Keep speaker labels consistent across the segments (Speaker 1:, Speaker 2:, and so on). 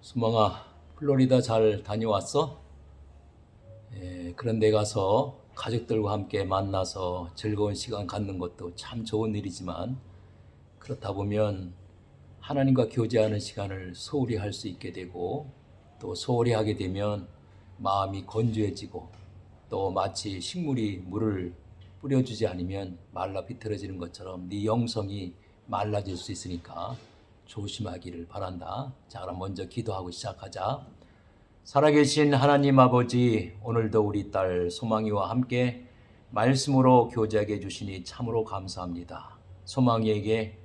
Speaker 1: 수망아, 플로리다 잘 다녀왔어? 그런 데 가서 가족들과 함께 만나서 즐거운 시간 갖는 것도 참 좋은 일이지만 그렇다 보면 하나님과 교제하는 시간을 소홀히 할 수 있게 되고 또 소홀히 하게 되면 마음이 건조해지고 또 마치 식물이 물을 뿌려주지 않으면 말라 비틀어지는 것처럼 네 영성이 말라질 수 있으니까 조심하기를 바란다. 자, 그럼 먼저 기도하고 시작하자. 살아계신 하나님 아버지, 오늘도 우리 딸 소망이와 함께 말씀으로 교제하게 해주시니 참으로 감사합니다. 소망이에게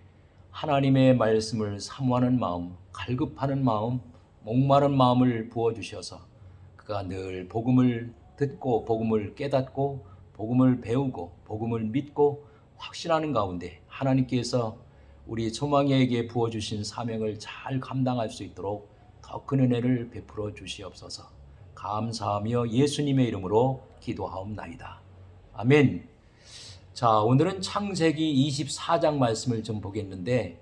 Speaker 1: 하나님의 말씀을 사모하는 마음, 갈급하는 마음, 목마른 마음을 부어주셔서 그가 늘 복음을 듣고 복음을 깨닫고 복음을 배우고 복음을 믿고 확신하는 가운데 하나님께서 우리 소망이에게 부어주신 사명을 잘 감당할 수 있도록 더 큰 은혜를 베풀어 주시옵소서. 감사하며 예수님의 이름으로 기도하옵나이다. 아멘. 자, 오늘은 창세기 24장 말씀을 좀 보겠는데,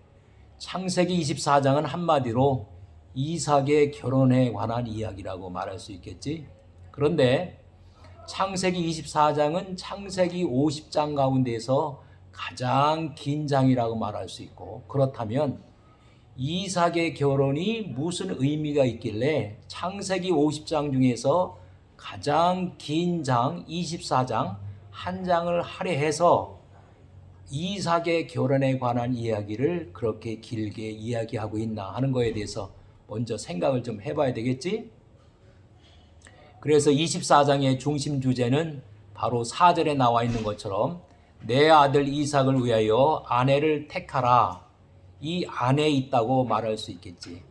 Speaker 1: 창세기 24장은 한마디로 이삭의 결혼에 관한 이야기라고 말할 수 있겠지. 그런데 창세기 24장은 창세기 50장 가운데서 가장 긴 장이라고 말할 수 있고, 그렇다면 이삭의 결혼이 무슨 의미가 있길래 창세기 50장 중에서 가장 긴 장 24장 한 장을 할애해서 이삭의 결혼에 관한 이야기를 그렇게 길게 이야기하고 있나 하는 거에 대해서 먼저 생각을 좀 해봐야 되겠지? 그래서 24장의 중심 주제는 바로 4절에 나와 있는 것처럼 내 아들 이삭을 위하여 아내를 택하라. 이 안에 있다고 말할 수 있겠지.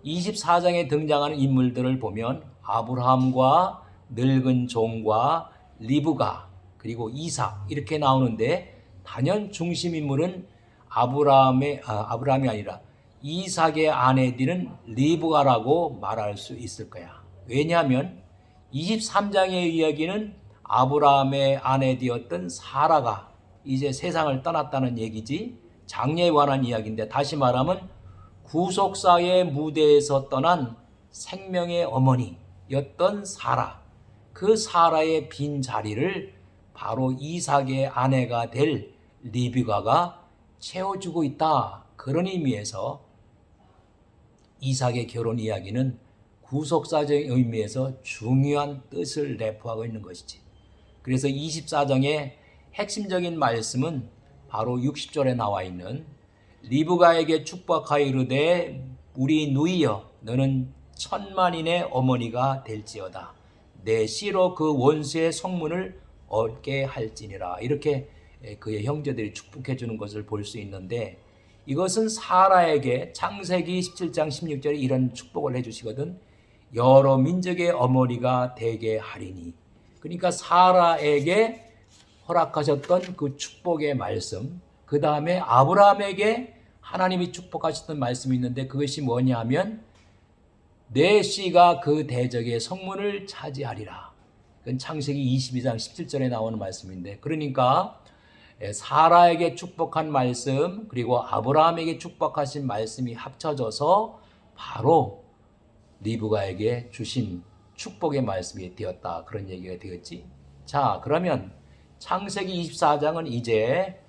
Speaker 1: 24장에 등장하는 인물들을 보면 아브라함과 늙은 종과 리브가 그리고 이삭 이렇게 나오는데 단연 중심 인물은 아브라함이 아니라 이삭의 아내들은 리브가라고 말할 수 있을 거야. 왜냐하면 23장의 이야기는 아브라함의 아내 되었던 사라가 이제 세상을 떠났다는 얘기지. 장래에 관한 이야기인데 다시 말하면 구속사의 무대에서 떠난 생명의 어머니였던 사라, 그 사라의 빈 자리를 바로 이삭의 아내가 될 리브가가 채워주고 있다. 그런 의미에서 이삭의 결혼 이야기는 구속사적인 의미에서 중요한 뜻을 내포하고 있는 것이지. 그래서 24장의 핵심적인 말씀은 바로 60절에 나와 있는 리브가에게 축복하여 이르되 우리 누이여 너는 천만인의 어머니가 될지어다. 내 씨로 그 원수의 성문을 얻게 할지니라. 이렇게 그의 형제들이 축복해 주는 것을 볼 수 있는데 이것은 사라에게 창세기 17장 16절에 이런 축복을 해주시거든. 여러 민족의 어머니가 되게 하리니. 그러니까 사라에게 허락하셨던 그 축복의 말씀, 그 다음에 아브라함에게 하나님이 축복하셨던 말씀이 있는데 그것이 뭐냐 하면 내 씨가 그 대적의 성문을 차지하리라. 그건 창세기 22장 17절에 나오는 말씀인데 그러니까 사라에게 축복한 말씀 그리고 아브라함에게 축복하신 말씀이 합쳐져서 바로 리브가에게 주신 축복의 말씀이 되었다. 그런 얘기가 되었지. 자, 그러면 창세기 24장은 이제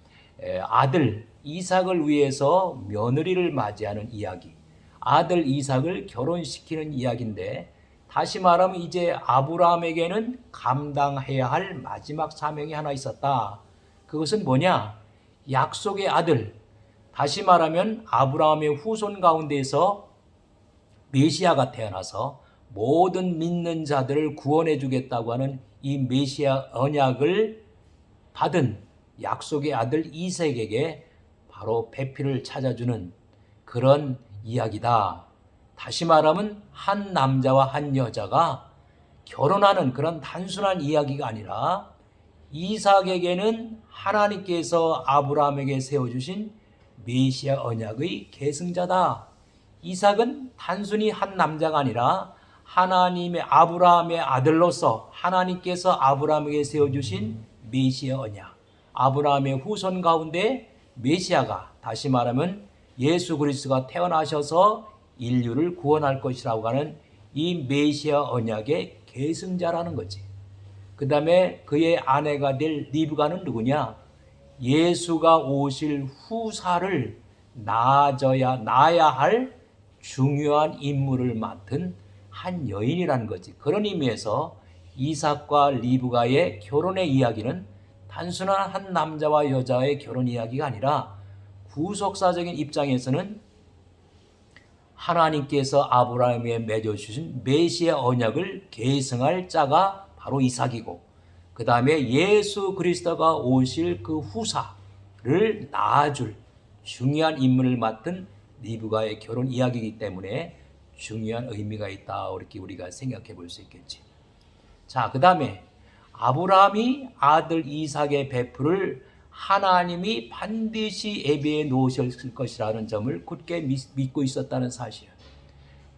Speaker 1: 아들 이삭을 위해서 며느리를 맞이하는 이야기, 아들 이삭을 결혼시키는 이야기인데 다시 말하면 이제 아브라함에게는 감당해야 할 마지막 사명이 하나 있었다. 그것은 뭐냐? 약속의 아들, 다시 말하면 아브라함의 후손 가운데에서 메시아가 태어나서 모든 믿는 자들을 구원해 주겠다고 하는 이 메시아 언약을 받은 약속의 아들 이삭에게 바로 배필을 찾아주는 그런 이야기다. 다시 말하면 한 남자와 한 여자가 결혼하는 그런 단순한 이야기가 아니라 이삭에게는 하나님께서 아브라함에게 세워주신 메시아 언약의 계승자다. 이삭은 단순히 한 남자가 아니라 하나님의 아브라함의 아들로서 하나님께서 아브라함에게 세워주신 메시아 언약, 아브라함의 후손 가운데 메시아가 다시 말하면 예수 그리스도가 태어나셔서 인류를 구원할 것이라고 하는 이 메시아 언약의 계승자라는 거지. 그 다음에 그의 아내가 될 리브가는 누구냐? 예수가 오실 후사를 낳아야 할 중요한 임무를 맡은 한 여인이라는 거지. 그런 의미에서 이삭과 리브가의 결혼의 이야기는 단순한 한 남자와 여자의 결혼 이야기가 아니라 구속사적인 입장에서는 하나님께서 아브라함에 맺어주신 메시아 언약을 계승할 자가 바로 이삭이고, 그 다음에 예수 그리스도가 오실 그 후사를 낳아줄 중요한 임무를 맡은 리브가의 결혼 이야기이기 때문에 중요한 의미가 있다, 이렇게 우리가 생각해 볼 수 있겠지. 자, 그 다음에 아브라함이 아들 이삭의 배풀을 하나님이 반드시 예비해 놓으셨을 것이라는 점을 굳게 믿고 있었다는 사실.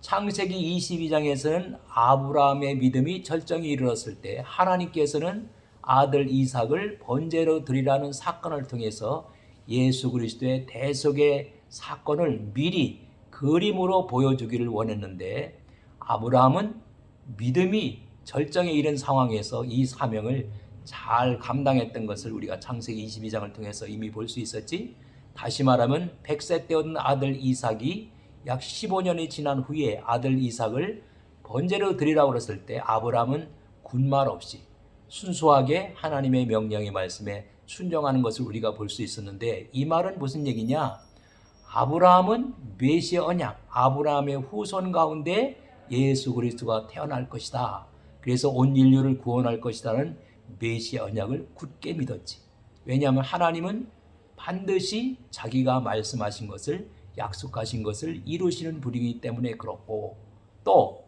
Speaker 1: 창세기 22장에서는 아브라함의 믿음이 절정에 이르렀을 때 하나님께서는 아들 이삭을 번제로 드리라는 사건을 통해서 예수 그리스도의 대속의 사건을 미리 그림으로 보여주기를 원했는데, 아브라함은 믿음이 절정에 이른 상황에서 이 사명을 잘 감당했던 것을 우리가 창세기 22장을 통해서 이미 볼 수 있었지. 다시 말하면 100세 때였던 아들 이삭이 약 15년이 지난 후에 아들 이삭을 번제로 드리라고 그랬을 때 아브라함은 군말 없이 순수하게 하나님의 명령의 말씀에 순종하는 것을 우리가 볼 수 있었는데, 이 말은 무슨 얘기냐? 아브라함은 메시아 언약, 아브라함의 후손 가운데 예수 그리스도가 태어날 것이다. 그래서 온 인류를 구원할 것이라는 메시아 언약을 굳게 믿었지. 왜냐하면 하나님은 반드시 자기가 말씀하신 것을, 약속하신 것을 이루시는 분이기 때문에 그렇고, 또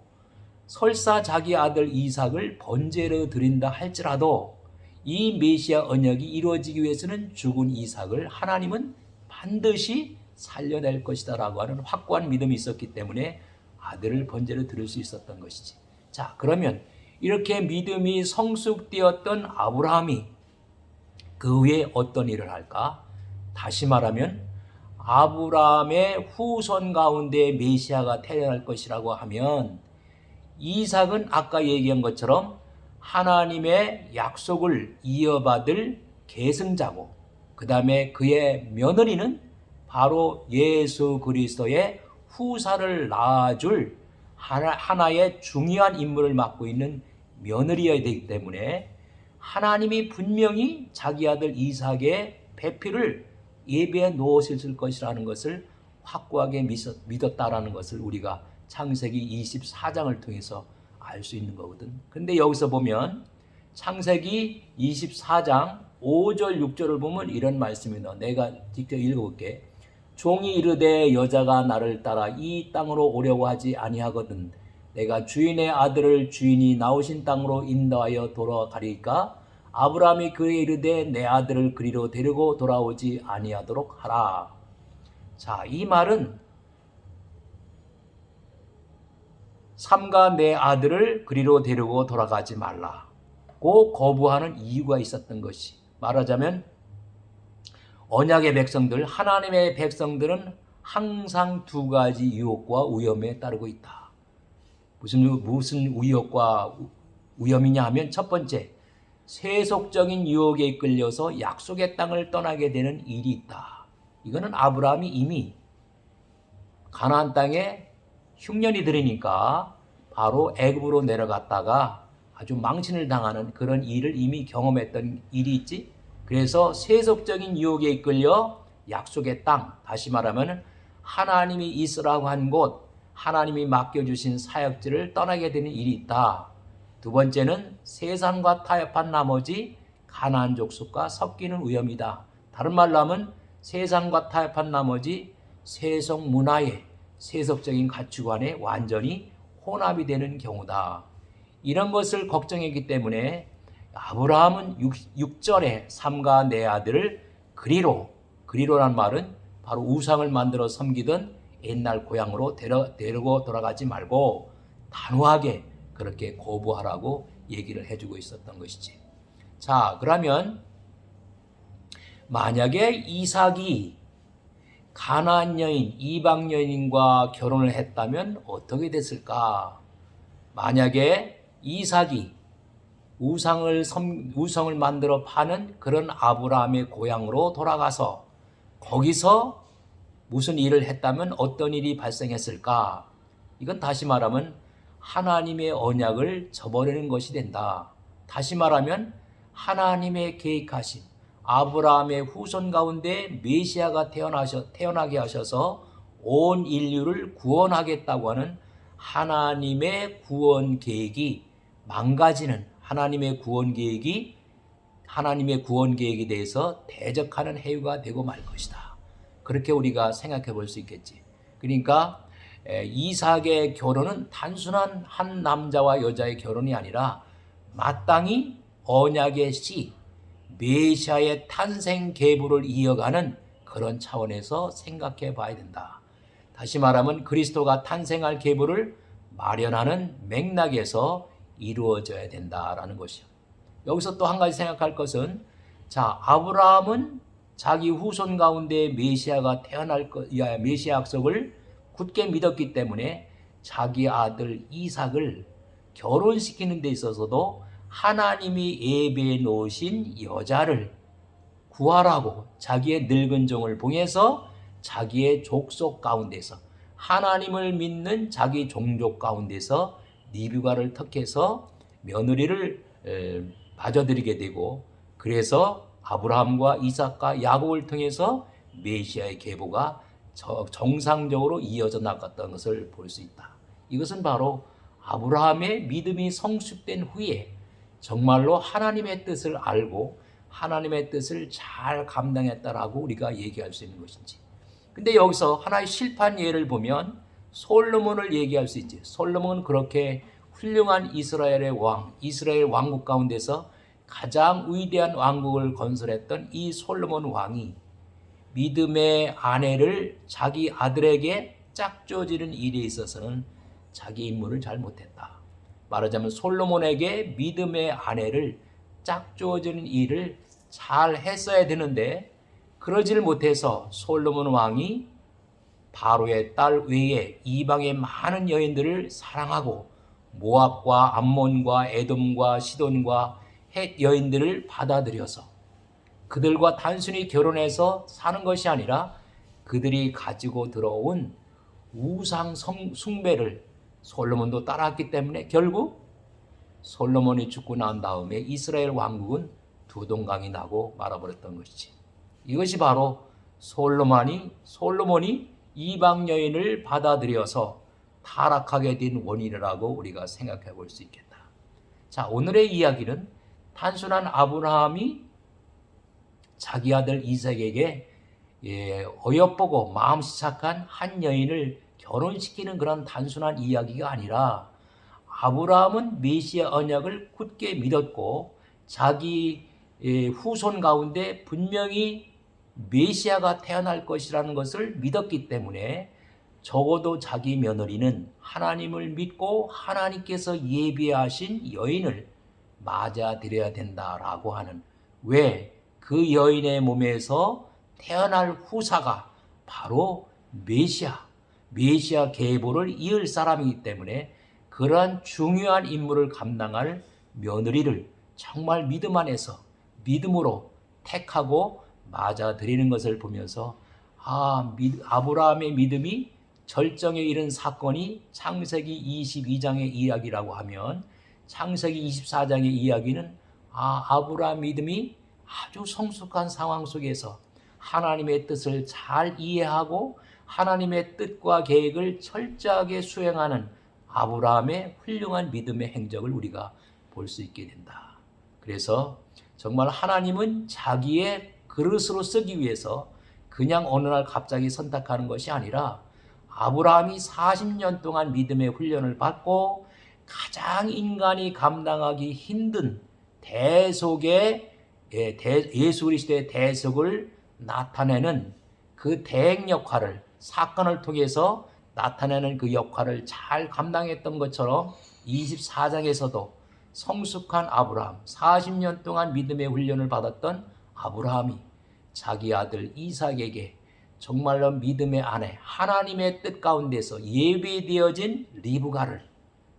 Speaker 1: 설사 자기 아들 이삭을 번제로 드린다 할지라도 이 메시아 언약이 이루어지기 위해서는 죽은 이삭을 하나님은 반드시 살려낼 것이다 라고 하는 확고한 믿음이 있었기 때문에 아들을 번제로 드릴 수 있었던 것이지. 자, 그러면 이렇게 믿음이 성숙되었던 아브라함이 그 후에 어떤 일을 할까? 다시 말하면 아브라함의 후손 가운데 메시아가 태어날 것이라고 하면, 이삭은 아까 얘기한 것처럼 하나님의 약속을 이어받을 계승자고, 그 다음에 그의 며느리는 바로 예수 그리스도의 후사를 낳아줄 하나의 중요한 임무를 맡고 있는 며느리여야 되기 때문에 하나님이 분명히 자기 아들 이삭의 배필을 예배해 놓으실 것이라는 것을 확고하게 믿었다라는 것을 우리가 창세기 24장을 통해서 알 수 있는 거거든. 근데 여기서 보면 창세기 24장 5절 6절을 보면 이런 말씀이 나와. 내가 직접 읽어볼게. 종이 이르되 여자가 나를 따라 이 땅으로 오려고 하지 아니하거든. 내가 주인의 아들을 주인이 나오신 땅으로 인도하여 돌아가리까? 아브라함이 그에 이르되 내 아들을 그리로 데리고 돌아오지 아니하도록 하라. 자, 이 말은 삼가 내 아들을 그리로 데리고 돌아가지 말라고 거부하는 이유가 있었던 것이, 말하자면 언약의 백성들, 하나님의 백성들은 항상 두 가지 유혹과 위험에 따르고 있다. 무슨 위협과 위험이냐 하면, 첫 번째, 세속적인 유혹에 이끌려서 약속의 땅을 떠나게 되는 일이 있다. 이거는 아브라함이 이미 가나안 땅에 흉년이 들으니까 바로 애굽으로 내려갔다가 아주 망신을 당하는 그런 일을 이미 경험했던 일이 있지. 그래서 세속적인 유혹에 이끌려 약속의 땅, 다시 말하면 하나님이 있으라고 한 곳, 하나님이 맡겨주신 사역지를 떠나게 되는 일이 있다. 두 번째는 세상과 타협한 나머지 가나안 족속과 섞이는 위험이다. 다른 말로 하면 세상과 타협한 나머지 세속 문화에, 세속적인 가치관에 완전히 혼합이 되는 경우다. 이런 것을 걱정했기 때문에 아브라함은 6절에 삼가 내 아들을 그리로란 말은 바로 우상을 만들어 섬기던 옛날 고향으로 데리고 돌아가지 말고 단호하게 그렇게 거부하라고 얘기를 해주고 있었던 것이지. 자, 그러면 만약에 이삭이 가나안 여인, 이방 여인과 결혼을 했다면 어떻게 됐을까? 만약에 이삭이 우상을 만들어 파는 그런 아브라함의 고향으로 돌아가서 거기서 무슨 일을 했다면 어떤 일이 발생했을까? 이건 다시 말하면 하나님의 언약을 저버리는 것이 된다. 다시 말하면 하나님의 계획하신 아브라함의 후손 가운데 메시아가 태어나게 하셔서 온 인류를 구원하겠다고 하는 하나님의 구원 계획이 망가지는 하나님의 구원 계획에 대해서 대적하는 해유가 되고 말 것이다. 그렇게 우리가 생각해 볼 수 있겠지. 그러니까 이삭의 결혼은 단순한 한 남자와 여자의 결혼이 아니라 마땅히 언약의 씨, 메시아의 탄생 계보를 이어가는 그런 차원에서 생각해 봐야 된다. 다시 말하면 그리스도가 탄생할 계보를 마련하는 맥락에서 이루어져야 된다라는 것이요. 여기서 또 한 가지 생각할 것은, 자, 아브라함은 자기 후손 가운데 메시아가 메시아 약속을 굳게 믿었기 때문에 자기 아들 이삭을 결혼시키는 데 있어서도 하나님이 예배해 놓으신 여자를 구하라고 자기의 늙은 종을 봉해서 자기의 족속 가운데서 하나님을 믿는 자기 종족 가운데서 리브가를 택해서 며느리를 맞아들이게 되고, 그래서 아브라함과 이삭과 야곱을 통해서 메시아의 계보가 정상적으로 이어져 나갔던 것을 볼 수 있다. 이것은 바로 아브라함의 믿음이 성숙된 후에 정말로 하나님의 뜻을 알고 하나님의 뜻을 잘 감당했다라고 우리가 얘기할 수 있는 것인지. 근데 여기서 하나의 실패한 예를 보면 솔로몬을 얘기할 수 있지. 솔로몬은 그렇게 훌륭한 이스라엘 왕국 가운데서 가장 위대한 왕국을 건설했던 이 솔로몬 왕이 믿음의 아내를 자기 아들에게 짝줘지는 일에 있어서는 자기 임무를 잘 못했다. 말하자면 솔로몬에게 믿음의 아내를 짝줘지는 일을 잘 했어야 되는데 그러질 못해서 솔로몬 왕이 바로의 딸 외에 이방의 많은 여인들을 사랑하고 모압과 암몬과 에돔과 시돈과 헷 여인들을 받아들여서 그들과 단순히 결혼해서 사는 것이 아니라 그들이 가지고 들어온 우상 숭배를 솔로몬도 따라왔기 때문에 결국 솔로몬이 죽고 난 다음에 이스라엘 왕국은 두 동강이 나고 말아버렸던 것이지. 이것이 바로 솔로몬이 이방 여인을 받아들여서 타락하게 된 원인이라고 우리가 생각해 볼 수 있겠다. 자, 오늘의 이야기는 단순한 아브라함이 자기 아들 이삭에게 어여쁘고 마음 시착한 한 여인을 결혼시키는 그런 단순한 이야기가 아니라 아브라함은 메시아 언약을 굳게 믿었고 자기 후손 가운데 분명히 메시아가 태어날 것이라는 것을 믿었기 때문에 적어도 자기 며느리는 하나님을 믿고 하나님께서 예비하신 여인을 맞아들여야 된다라고 하는, 왜 그 여인의 몸에서 태어날 후사가 바로 메시아 계보를 이을 사람이기 때문에 그러한 중요한 임무를 감당할 며느리를 정말 믿음 안에서 믿음으로 택하고 맞아들이는 것을 보면서 아브라함의 믿음이 절정에 이른 사건이 창세기 22장의 이야기라고 하면 창세기 24장의 이야기는 아브라함 믿음이 아주 성숙한 상황 속에서 하나님의 뜻을 잘 이해하고 하나님의 뜻과 계획을 철저하게 수행하는 아브라함의 훌륭한 믿음의 행적을 우리가 볼 수 있게 된다. 그래서 정말 하나님은 자기의 그릇으로 쓰기 위해서 그냥 어느 날 갑자기 선택하는 것이 아니라 아브라함이 40년 동안 믿음의 훈련을 받고 가장 인간이 감당하기 힘든 대속의 예수 그리스도의 대속을 나타내는 그 대행 역할을, 사건을 통해서 나타내는 그 역할을 잘 감당했던 것처럼 24장에서도 성숙한 아브라함, 40년 동안 믿음의 훈련을 받았던 아브라함이 자기 아들 이삭에게 정말로 믿음의 아내 하나님의 뜻 가운데서 예비되어진 리브가를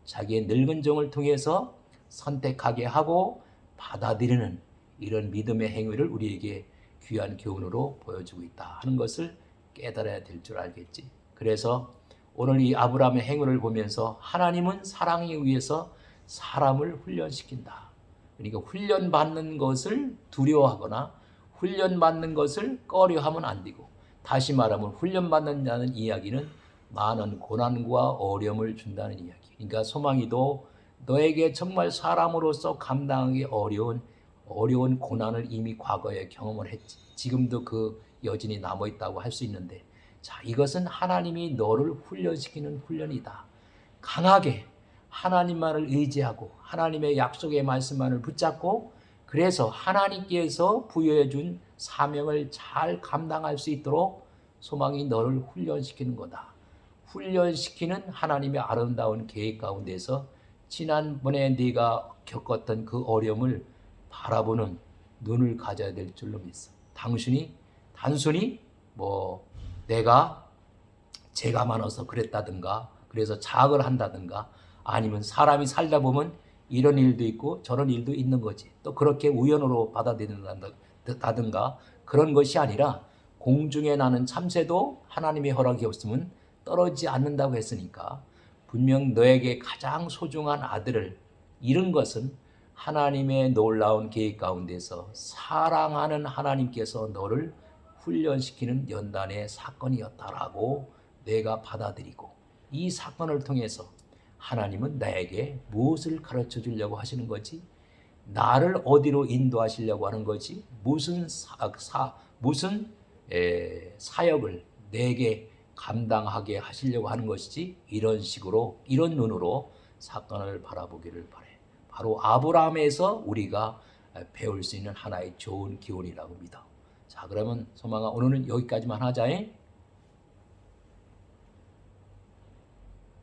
Speaker 1: 자기의 늙은 종을 통해서 선택하게 하고 받아들이는 이런 믿음의 행위를 우리에게 귀한 교훈으로 보여주고 있다 하는 것을 깨달아야 될 줄 알겠지. 그래서 오늘 이 아브라함의 행위를 보면서 하나님은 사랑에 의해서 사람을 훈련시킨다. 그러니까 훈련받는 것을 두려워하거나 훈련받는 것을 꺼려하면 안 되고, 다시 말하면 훈련받는 자는 이야기는 많은 고난과 어려움을 준다는 이야기. 그러니까 소망이도 너에게 정말 사람으로서 감당하기 어려운 고난을 이미 과거에 경험을 했지. 지금도 그 여진이 남아있다고 할 수 있는데, 자, 이것은 하나님이 너를 훈련시키는 훈련이다. 강하게 하나님만을 의지하고 하나님의 약속의 말씀만을 붙잡고, 그래서 하나님께서 부여해 준 사명을 잘 감당할 수 있도록 소망이 너를 훈련시키는 거다. 훈련시키는 하나님의 아름다운 계획 가운데서 지난번에 네가 겪었던 그 어려움을 바라보는 눈을 가져야 될 줄로 믿어. 당신이 단순히 내가 죄가 많아서 그랬다든가, 그래서 자학을 한다든가, 아니면 사람이 살다 보면 이런 일도 있고 저런 일도 있는 거지, 또 그렇게 우연으로 받아들인다든가, 그런 것이 아니라 공중에 나는 참새도 하나님의 허락이 없으면 떨어지지 않는다고 했으니까, 분명 너에게 가장 소중한 아들을 잃은 것은 하나님의 놀라운 계획 가운데서 사랑하는 하나님께서 너를 훈련시키는 연단의 사건이었다라고 내가 받아들이고, 이 사건을 통해서 하나님은 나에게 무엇을 가르쳐 주려고 하시는 거지? 나를 어디로 인도하시려고 하는 거지? 무슨 사역을 내게 감당하게 하시려고 하는 것이지? 이런 식으로, 이런 눈으로 사건을 바라보기를 바래. 바로 아브라함에서 우리가 배울 수 있는 하나의 좋은 기원이라고 믿어. 자, 그러면 소망아, 오늘은 여기까지만 하자.